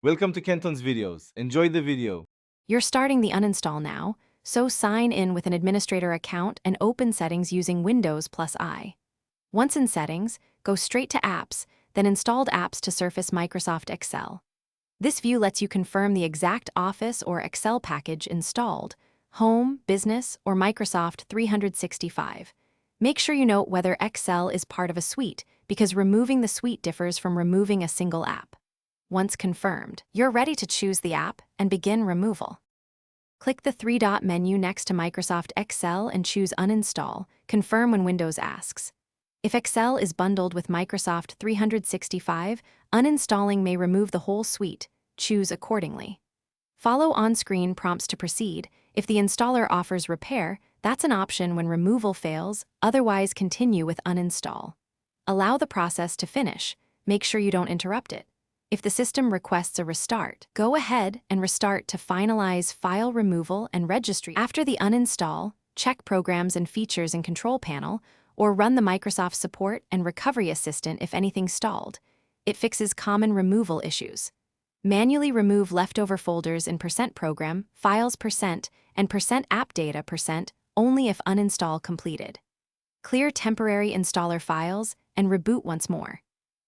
Welcome to Kenton's videos. Enjoy the video. You're starting the uninstall now, so sign in with an administrator account and open settings using Windows plus I. Once in settings, go straight to apps, then installed apps to surface Microsoft Excel. This view lets you confirm the exact Office or Excel package installed, Home, Business, or Microsoft 365. Make sure you note whether Excel is part of a suite, because removing the suite differs from removing a single app. Once confirmed, you're ready to choose the app and begin removal. Click the three-dot menu next to Microsoft Excel and choose Uninstall. Confirm when Windows asks. If Excel is bundled with Microsoft 365, uninstalling may remove the whole suite. Choose accordingly. Follow on-screen prompts to proceed. If the installer offers repair, that's an option when removal fails, otherwise continue with uninstall. Allow the process to finish. Make sure you don't interrupt it. If the system requests a restart, go ahead and restart to finalize file removal and registry. After the uninstall, check Programs and Features in Control Panel, or run the Microsoft Support and Recovery Assistant if anything stalled. It fixes common removal issues. Manually remove leftover folders in %program, files %, and %app data % only if uninstall completed. Clear temporary installer files and reboot once more.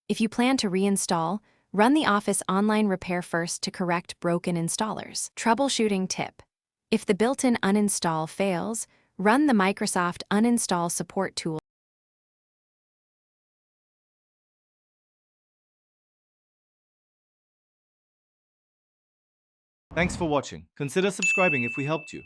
If you plan to reinstall, run the Office online repair first to correct broken installers. Troubleshooting tip. If the built-in uninstall fails, run the Microsoft Uninstall Support tool. Thanks for watching. Consider subscribing if we helped you.